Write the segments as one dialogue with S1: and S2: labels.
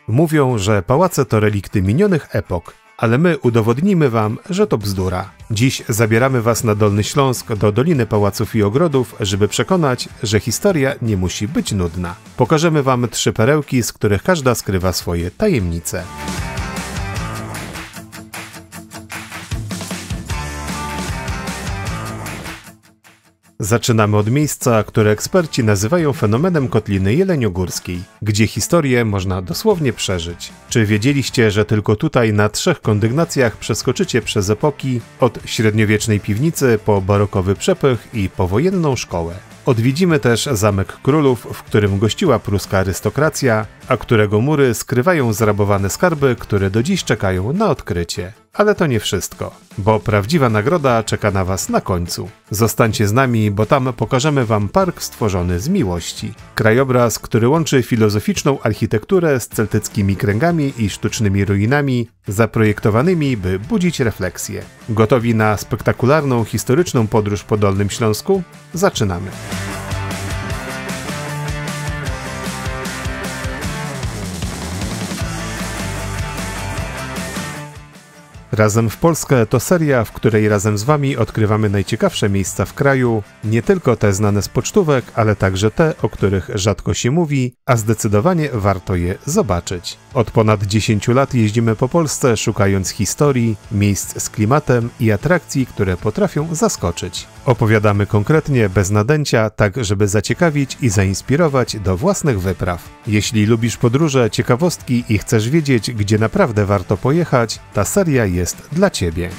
S1: Mówią, że pałace to relikty minionych epok, ale my udowodnimy wam, że to bzdura. Dziś zabieramy was na Dolny Śląsk do Doliny Pałaców i Ogrodów, żeby przekonać, że historia nie musi być nudna. Pokażemy wam 3 perełki, z których każda skrywa swoje tajemnice. Zaczynamy od miejsca, które eksperci nazywają fenomenem Kotliny Jeleniogórskiej, gdzie historię można dosłownie przeżyć. Czy wiedzieliście, że tylko tutaj na 3 kondygnacjach przeskoczycie przez epoki, od średniowiecznej piwnicy po barokowy przepych i powojenną szkołę? Odwiedzimy też Zamek Królów, w którym gościła pruska arystokracja, a którego mury skrywają zrabowane skarby, które do dziś czekają na odkrycie. Ale to nie wszystko, bo prawdziwa nagroda czeka na was na końcu. Zostańcie z nami, bo tam pokażemy wam park stworzony z miłości. Krajobraz, który łączy filozoficzną architekturę z celtyckimi kręgami i sztucznymi ruinami, zaprojektowanymi, by budzić refleksję. Gotowi na spektakularną, historyczną podróż po Dolnym Śląsku? Zaczynamy! Razem w Polskę to seria, w której razem z wami odkrywamy najciekawsze miejsca w kraju, nie tylko te znane z pocztówek, ale także te, o których rzadko się mówi, a zdecydowanie warto je zobaczyć. Od ponad 10 lat jeździmy po Polsce, szukając historii, miejsc z klimatem i atrakcji, które potrafią zaskoczyć. Opowiadamy konkretnie, bez nadęcia, tak żeby zaciekawić i zainspirować do własnych wypraw. Jeśli lubisz podróże, ciekawostki i chcesz wiedzieć, gdzie naprawdę warto pojechać, ta seria jest dla ciebie.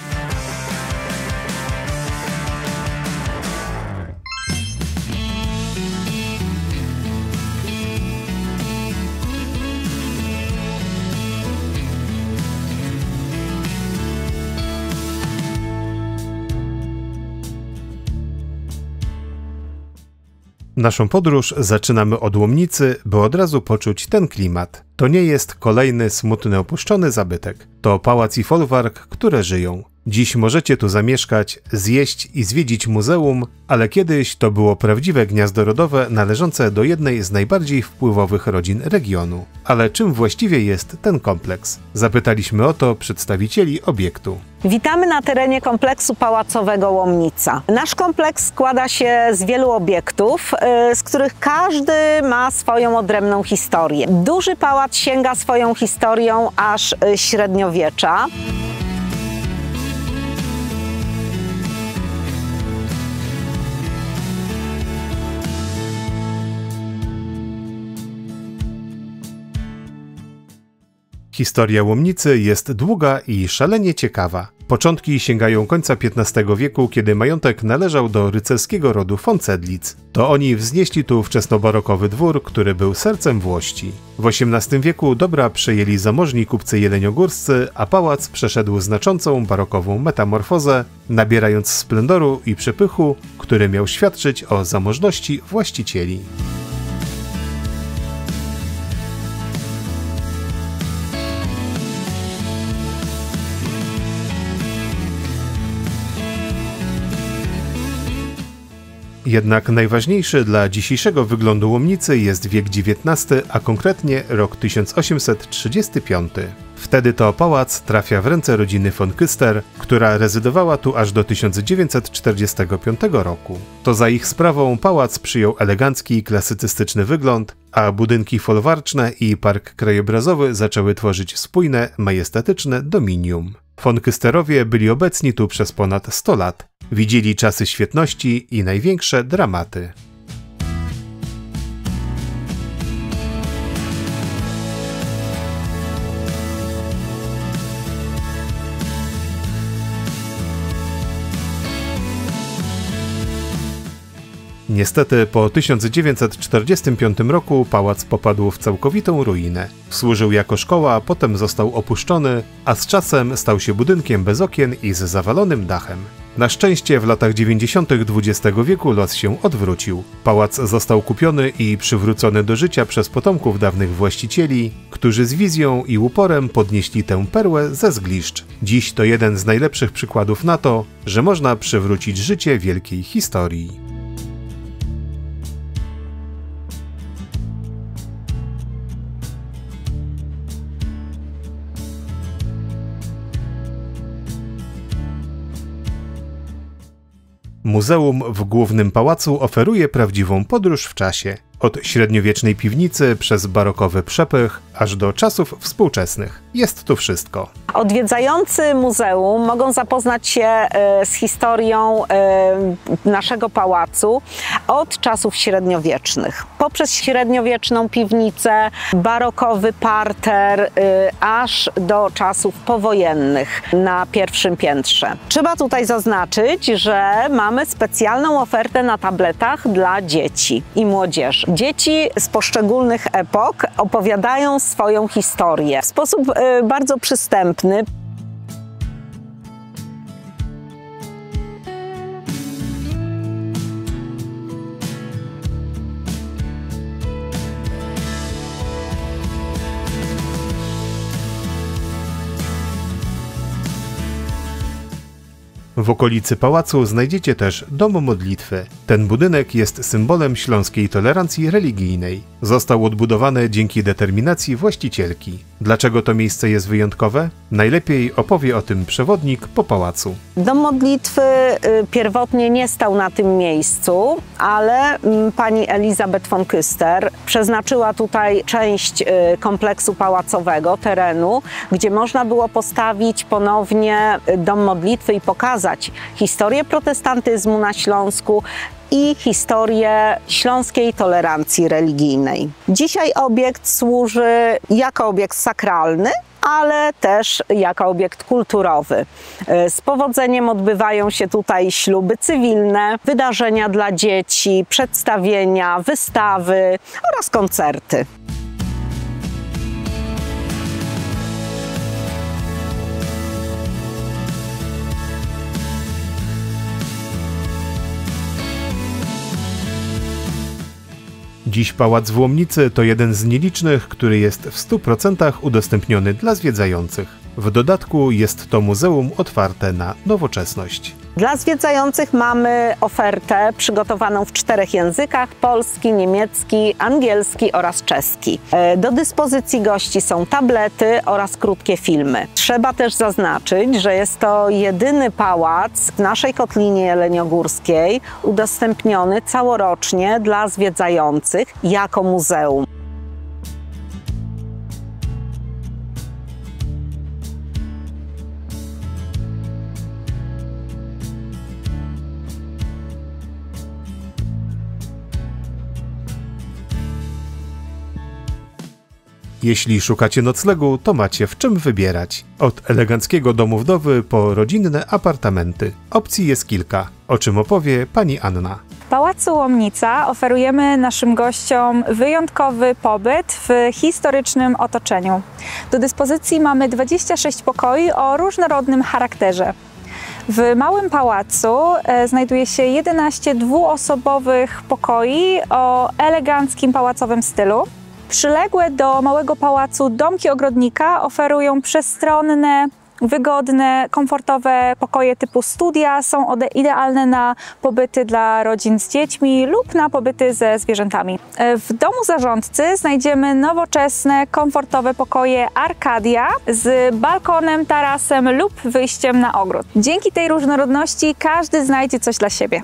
S1: Naszą podróż zaczynamy od Łomnicy, by od razu poczuć ten klimat. To nie jest kolejny smutny, opuszczony zabytek. To pałac i folwark, które żyją. Dziś możecie tu zamieszkać, zjeść i zwiedzić muzeum, ale kiedyś to było prawdziwe gniazdo rodowe należące do jednej z najbardziej wpływowych rodzin regionu. Ale czym właściwie jest ten kompleks? Zapytaliśmy o to przedstawicieli obiektu.
S2: Witamy na terenie kompleksu pałacowego Łomnica. Nasz kompleks składa się z wielu obiektów, z których każdy ma swoją odrębną historię. Duży pałac sięga swoją historią aż średniowiecza.
S1: Historia Łomnicy jest długa i szalenie ciekawa. Początki sięgają końca XV wieku, kiedy majątek należał do rycerskiego rodu von Cedlitz. To oni wznieśli tu wczesnobarokowy dwór, który był sercem Włości. W XVIII wieku dobra przejęli zamożni kupcy jeleniogórscy, a pałac przeszedł znaczącą barokową metamorfozę, nabierając splendoru i przepychu, który miał świadczyć o zamożności właścicieli. Jednak najważniejszy dla dzisiejszego wyglądu Łomnicy jest wiek XIX, a konkretnie rok 1835. Wtedy to pałac trafia w ręce rodziny von Küster, która rezydowała tu aż do 1945 roku. To za ich sprawą pałac przyjął elegancki, klasycystyczny wygląd, a budynki folwarczne i park krajobrazowy zaczęły tworzyć spójne, majestatyczne dominium. Von Küsterowie byli obecni tu przez ponad 100 lat. Widzieli czasy świetności i największe dramaty. Niestety po 1945 roku pałac popadł w całkowitą ruinę. Służył jako szkoła, potem został opuszczony, a z czasem stał się budynkiem bez okien i z zawalonym dachem. Na szczęście w latach 90. XX wieku los się odwrócił. Pałac został kupiony i przywrócony do życia przez potomków dawnych właścicieli, którzy z wizją i uporem podnieśli tę perłę ze zgliszcz. Dziś to jeden z najlepszych przykładów na to, że można przywrócić życie wielkiej historii. Muzeum w Głównym Pałacu oferuje prawdziwą podróż w czasie. Od średniowiecznej piwnicy przez barokowy przepych, aż do czasów współczesnych. Jest tu wszystko.
S2: Odwiedzający muzeum mogą zapoznać się z historią naszego pałacu od czasów średniowiecznych. Poprzez średniowieczną piwnicę, barokowy parter, aż do czasów powojennych na pierwszym piętrze. Trzeba tutaj zaznaczyć, że mamy specjalną ofertę na tabletach dla dzieci i młodzieży. Dzieci z poszczególnych epok opowiadają swoją historię w sposób bardzo przystępny.
S1: W okolicy pałacu znajdziecie też dom modlitwy. Ten budynek jest symbolem śląskiej tolerancji religijnej. Został odbudowany dzięki determinacji właścicielki. Dlaczego to miejsce jest wyjątkowe? Najlepiej opowie o tym przewodnik po pałacu.
S2: Dom modlitwy pierwotnie nie stał na tym miejscu, ale pani Elizabeth von Küster przeznaczyła tutaj część kompleksu pałacowego, terenu, gdzie można było postawić ponownie dom modlitwy i pokazać historię protestantyzmu na Śląsku i historię śląskiej tolerancji religijnej. Dzisiaj obiekt służy jako obiekt sakralny, ale też jako obiekt kulturowy. Z powodzeniem odbywają się tutaj śluby cywilne, wydarzenia dla dzieci, przedstawienia, wystawy oraz koncerty.
S1: Dziś Pałac w Łomnicy to jeden z nielicznych, który jest w 100% udostępniony dla zwiedzających. W dodatku jest to muzeum otwarte na nowoczesność.
S2: Dla zwiedzających mamy ofertę przygotowaną w 4 językach: polski, niemiecki, angielski oraz czeski. Do dyspozycji gości są tablety oraz krótkie filmy. Trzeba też zaznaczyć, że jest to jedyny pałac w naszej Kotlinie Jeleniogórskiej udostępniony całorocznie dla zwiedzających jako muzeum.
S1: Jeśli szukacie noclegu, to macie w czym wybierać. Od eleganckiego domu wdowy po rodzinne apartamenty. Opcji jest kilka, o czym opowie pani Anna.
S3: W Pałacu Łomnica oferujemy naszym gościom wyjątkowy pobyt w historycznym otoczeniu. Do dyspozycji mamy 26 pokoi o różnorodnym charakterze. W małym pałacu znajduje się 11 dwuosobowych pokoi o eleganckim pałacowym stylu. Przyległe do małego pałacu domki ogrodnika oferują przestronne, wygodne, komfortowe pokoje typu studia. Są one idealne na pobyty dla rodzin z dziećmi lub na pobyty ze zwierzętami. W domu zarządcy znajdziemy nowoczesne, komfortowe pokoje Arkadia z balkonem, tarasem lub wyjściem na ogród. Dzięki tej różnorodności każdy znajdzie coś dla siebie.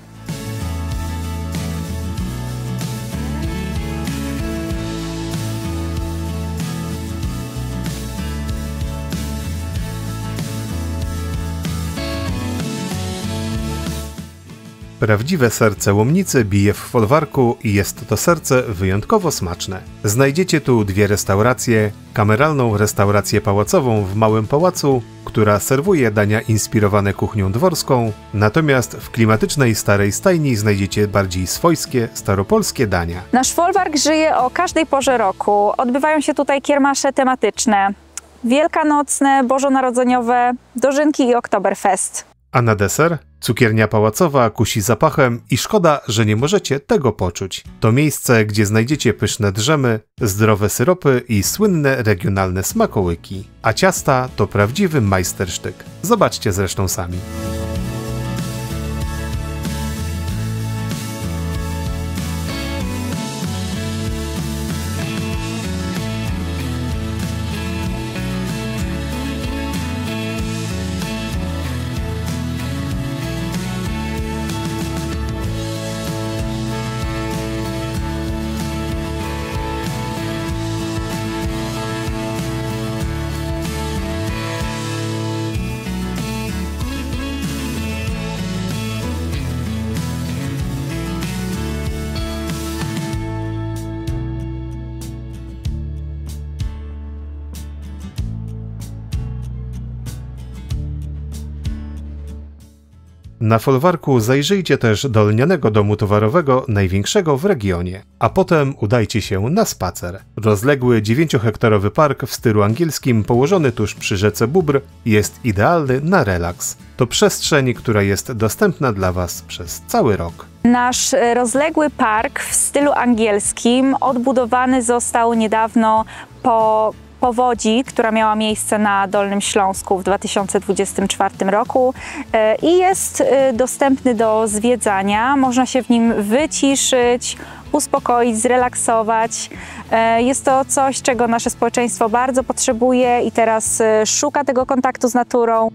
S1: Prawdziwe serce Łomnicy bije w folwarku i jest to serce wyjątkowo smaczne. Znajdziecie tu 2 restauracje, kameralną restaurację pałacową w Małym Pałacu, która serwuje dania inspirowane kuchnią dworską, natomiast w klimatycznej Starej Stajni znajdziecie bardziej swojskie, staropolskie dania.
S3: Nasz folwark żyje o każdej porze roku. Odbywają się tutaj kiermasze tematyczne, wielkanocne, bożonarodzeniowe, dożynki i Oktoberfest.
S1: A na deser? Cukiernia pałacowa kusi zapachem i szkoda, że nie możecie tego poczuć. To miejsce, gdzie znajdziecie pyszne drzemy, zdrowe syropy i słynne regionalne smakołyki. A ciasta to prawdziwy majstersztyk. Zobaczcie zresztą sami. Na folwarku zajrzyjcie też do lnianego domu towarowego, największego w regionie. A potem udajcie się na spacer. Rozległy 9-hektarowy park w stylu angielskim, położony tuż przy rzece Bóbr, jest idealny na relaks. To przestrzeń, która jest dostępna dla Was przez cały rok.
S3: Nasz rozległy park w stylu angielskim odbudowany został niedawno po powodzi, która miała miejsce na Dolnym Śląsku w 2024 roku i jest dostępny do zwiedzania. Można się w nim wyciszyć, uspokoić, zrelaksować. Jest to coś, czego nasze społeczeństwo bardzo potrzebuje i teraz szuka tego kontaktu z naturą.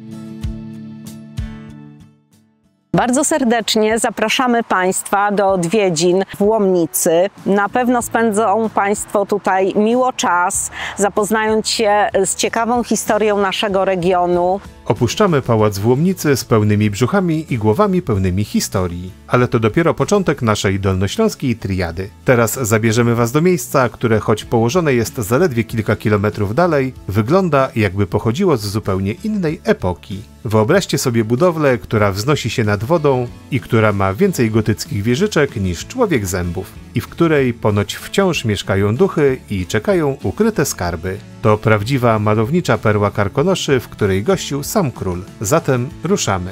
S2: Bardzo serdecznie zapraszamy Państwa do odwiedzin w Łomnicy. Na pewno spędzą Państwo tutaj miło czas, zapoznając się z ciekawą historią naszego regionu.
S1: Opuszczamy pałac w Łomnicy z pełnymi brzuchami i głowami pełnymi historii. Ale to dopiero początek naszej dolnośląskiej triady. Teraz zabierzemy Was do miejsca, które choć położone jest zaledwie kilka kilometrów dalej, wygląda jakby pochodziło z zupełnie innej epoki. Wyobraźcie sobie budowlę, która wznosi się nad wodą i która ma więcej gotyckich wieżyczek niż człowiek zębów i w której ponoć wciąż mieszkają duchy i czekają ukryte skarby. To prawdziwa malownicza perła Karkonoszy, w której gościł sam król. Zatem ruszamy.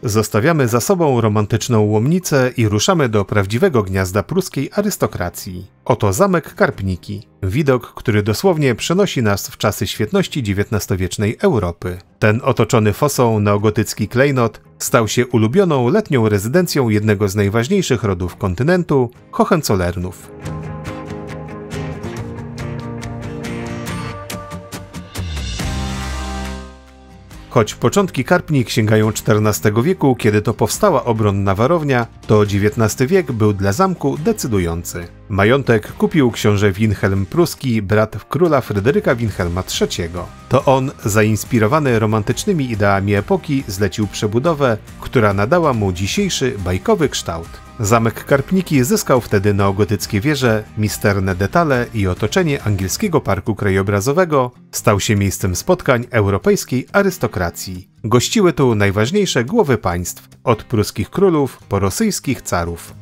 S1: Zostawiamy za sobą romantyczną Łomnicę i ruszamy do prawdziwego gniazda pruskiej arystokracji. Oto zamek Karpniki. Widok, który dosłownie przenosi nas w czasy świetności XIX-wiecznej Europy. Ten otoczony fosą neogotycki klejnot stał się ulubioną letnią rezydencją jednego z najważniejszych rodów kontynentu, Hohenzollernów. Choć początki Karpnik sięgają XIV wieku, kiedy to powstała obronna warownia, to XIX wiek był dla zamku decydujący. Majątek kupił książę Wilhelm Pruski, brat króla Fryderyka Wilhelma III. To on, zainspirowany romantycznymi ideami epoki, zlecił przebudowę, która nadała mu dzisiejszy bajkowy kształt. Zamek Karpniki zyskał wtedy neogotyckie wieże, misterne detale i otoczenie angielskiego parku krajobrazowego, stał się miejscem spotkań europejskiej arystokracji. Gościły tu najważniejsze głowy państw, od pruskich królów po rosyjskich carów.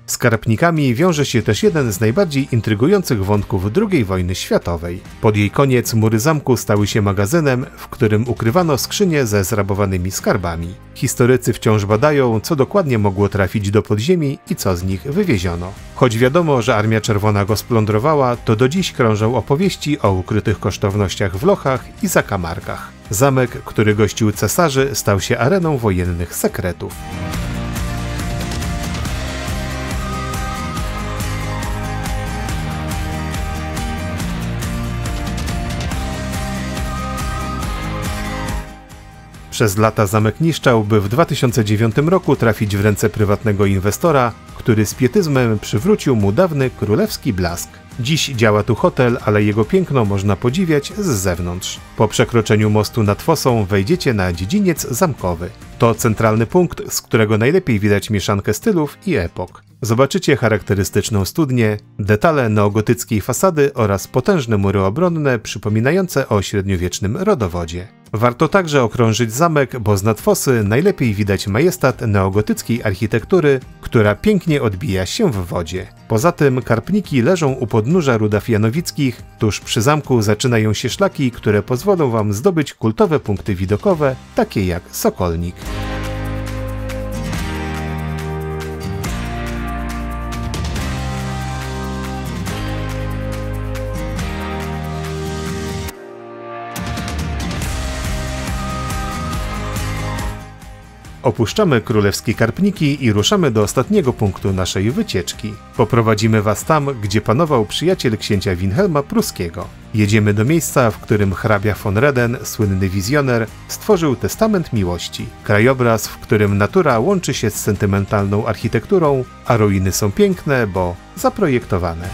S1: Z Karpnikami wiąże się też jeden z najbardziej intrygujących wątków II wojny światowej. Pod jej koniec mury zamku stały się magazynem, w którym ukrywano skrzynie ze zrabowanymi skarbami. Historycy wciąż badają, co dokładnie mogło trafić do podziemi i co z nich wywieziono. Choć wiadomo, że Armia Czerwona go splądrowała, to do dziś krążą opowieści o ukrytych kosztownościach w lochach i zakamarkach. Zamek, który gościł cesarzy, stał się areną wojennych sekretów. Przez lata zamek niszczał, by w 2009 roku trafić w ręce prywatnego inwestora, który z pietyzmem przywrócił mu dawny królewski blask. Dziś działa tu hotel, ale jego piękno można podziwiać z zewnątrz. Po przekroczeniu mostu nad fosą wejdziecie na dziedziniec zamkowy. To centralny punkt, z którego najlepiej widać mieszankę stylów i epok. Zobaczycie charakterystyczną studnię, detale neogotyckiej fasady oraz potężne mury obronne przypominające o średniowiecznym rodowodzie. Warto także okrążyć zamek, bo z nad fosy najlepiej widać majestat neogotyckiej architektury, która pięknie odbija się w wodzie. Poza tym Karpniki leżą u podnóża Rudaw Janowickich. Tuż przy zamku zaczynają się szlaki, które pozwolą Wam zdobyć kultowe punkty widokowe, takie jak Sokolnik. Opuszczamy królewskie Karpniki i ruszamy do ostatniego punktu naszej wycieczki. Poprowadzimy Was tam, gdzie panował przyjaciel księcia Wilhelma Pruskiego. Jedziemy do miejsca, w którym hrabia von Reden, słynny wizjoner, stworzył testament miłości. Krajobraz, w którym natura łączy się z sentymentalną architekturą, a ruiny są piękne, bo zaprojektowane.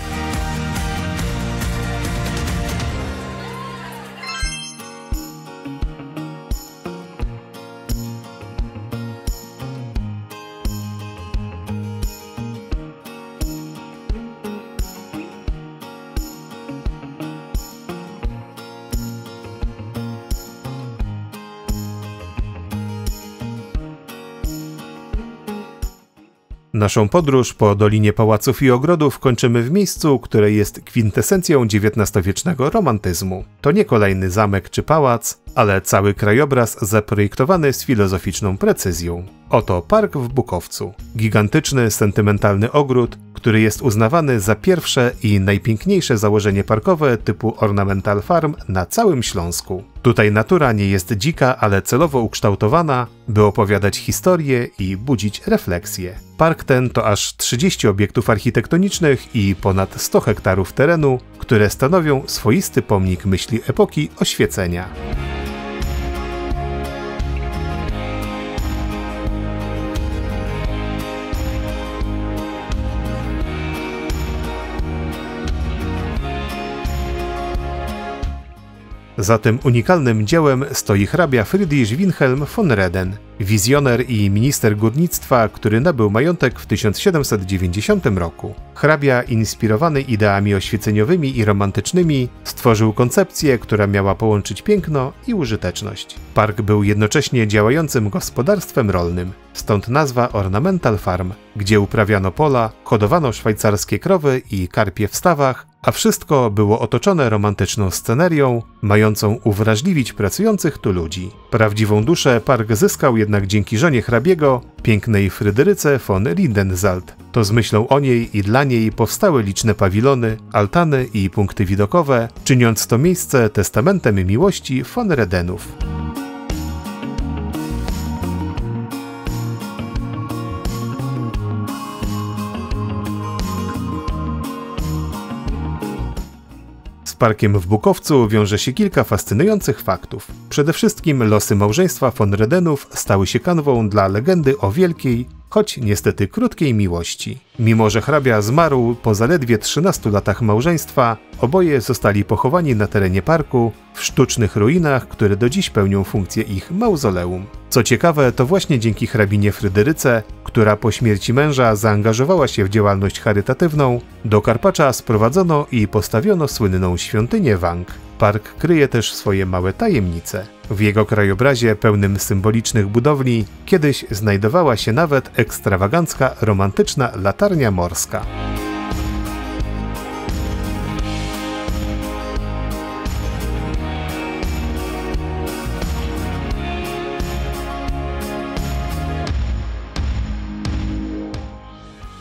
S1: Naszą podróż po Dolinie Pałaców i Ogrodów kończymy w miejscu, które jest kwintesencją XIX-wiecznego romantyzmu. To nie kolejny zamek czy pałac, ale cały krajobraz zaprojektowany z filozoficzną precyzją. Oto park w Bukowcu. Gigantyczny, sentymentalny ogród, który jest uznawany za pierwsze i najpiękniejsze założenie parkowe typu Ornamental Farm na całym Śląsku. Tutaj natura nie jest dzika, ale celowo ukształtowana, by opowiadać historię i budzić refleksję. Park ten to aż 30 obiektów architektonicznych i ponad 100 hektarów terenu, które stanowią swoisty pomnik myśli epoki oświecenia. Za tym unikalnym dziełem stoi hrabia Friedrich Wilhelm von Reden, wizjoner i minister górnictwa, który nabył majątek w 1790 roku. Hrabia, inspirowany ideami oświeceniowymi i romantycznymi, stworzył koncepcję, która miała połączyć piękno i użyteczność. Park był jednocześnie działającym gospodarstwem rolnym, stąd nazwa Ornamental Farm, gdzie uprawiano pola, hodowano szwajcarskie krowy i karpie w stawach, a wszystko było otoczone romantyczną scenerią, mającą uwrażliwić pracujących tu ludzi. Prawdziwą duszę park zyskał jednak dzięki żonie hrabiego, pięknej Fryderyce von Rindenzalt. To z myślą o niej i dla niej powstały liczne pawilony, altany i punkty widokowe, czyniąc to miejsce testamentem miłości von Redenów. Z parkiem w Bukowcu wiąże się kilka fascynujących faktów. Przede wszystkim losy małżeństwa von Redenów stały się kanwą dla legendy o wielkiej, choć niestety krótkiej miłości. Mimo że hrabia zmarł po zaledwie 13 latach małżeństwa, oboje zostali pochowani na terenie parku, w sztucznych ruinach, które do dziś pełnią funkcję ich mauzoleum. Co ciekawe, to właśnie dzięki hrabinie Fryderyce, która po śmierci męża zaangażowała się w działalność charytatywną, do Karpacza sprowadzono i postawiono słynną świątynię Wank. Park kryje też swoje małe tajemnice. W jego krajobrazie pełnym symbolicznych budowli kiedyś znajdowała się nawet ekstrawagancka, romantyczna latarnia morska.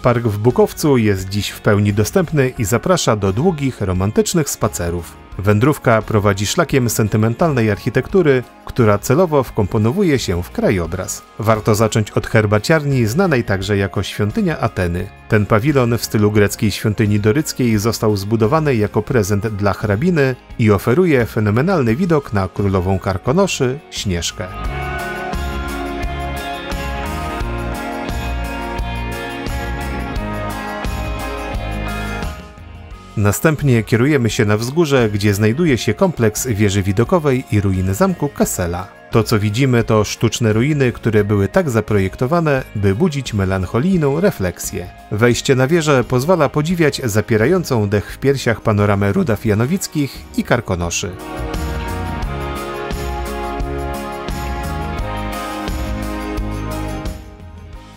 S1: Park w Bukowcu jest dziś w pełni dostępny i zaprasza do długich, romantycznych spacerów. Wędrówka prowadzi szlakiem sentymentalnej architektury, która celowo wkomponowuje się w krajobraz. Warto zacząć od herbaciarni, znanej także jako Świątynia Ateny. Ten pawilon w stylu greckiej świątyni doryckiej został zbudowany jako prezent dla hrabiny i oferuje fenomenalny widok na królową Karkonoszy, Śnieżkę. Następnie kierujemy się na wzgórze, gdzie znajduje się kompleks wieży widokowej i ruiny zamku Kessela. To, co widzimy, to sztuczne ruiny, które były tak zaprojektowane, by budzić melancholijną refleksję. Wejście na wieżę pozwala podziwiać zapierającą dech w piersiach panoramę Rudaw Janowickich i Karkonoszy.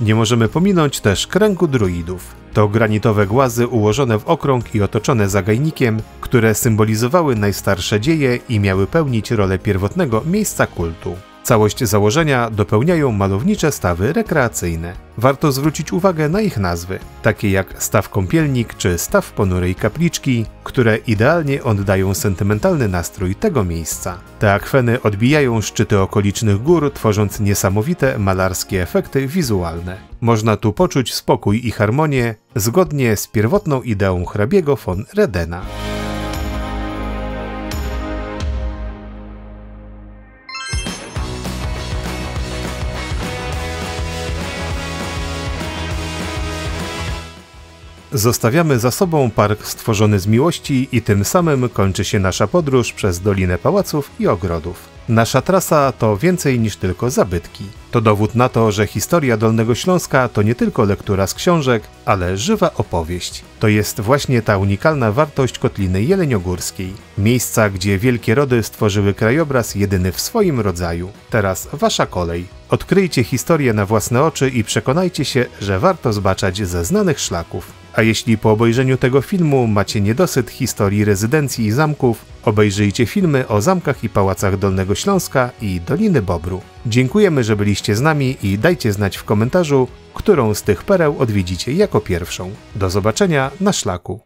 S1: Nie możemy pominąć też kręgu druidów. To granitowe głazy ułożone w okrąg i otoczone zagajnikiem, które symbolizowały najstarsze dzieje i miały pełnić rolę pierwotnego miejsca kultu. Całość założenia dopełniają malownicze stawy rekreacyjne. Warto zwrócić uwagę na ich nazwy, takie jak staw kąpielnik czy staw ponurej kapliczki, które idealnie oddają sentymentalny nastrój tego miejsca. Te akweny odbijają szczyty okolicznych gór, tworząc niesamowite malarskie efekty wizualne. Można tu poczuć spokój i harmonię, zgodnie z pierwotną ideą hrabiego von Redena. Zostawiamy za sobą park stworzony z miłości i tym samym kończy się nasza podróż przez Dolinę Pałaców i Ogrodów. Nasza trasa to więcej niż tylko zabytki. To dowód na to, że historia Dolnego Śląska to nie tylko lektura z książek, ale żywa opowieść. To jest właśnie ta unikalna wartość Kotliny Jeleniogórskiej. Miejsca, gdzie wielkie rody stworzyły krajobraz jedyny w swoim rodzaju. Teraz wasza kolej. Odkryjcie historię na własne oczy i przekonajcie się, że warto zbaczać ze znanych szlaków. A jeśli po obejrzeniu tego filmu macie niedosyt historii rezydencji i zamków, obejrzyjcie filmy o zamkach i pałacach Dolnego Śląska i Doliny Bobru. Dziękujemy, że byliście z nami i dajcie znać w komentarzu, którą z tych pereł odwiedzicie jako pierwszą. Do zobaczenia na szlaku.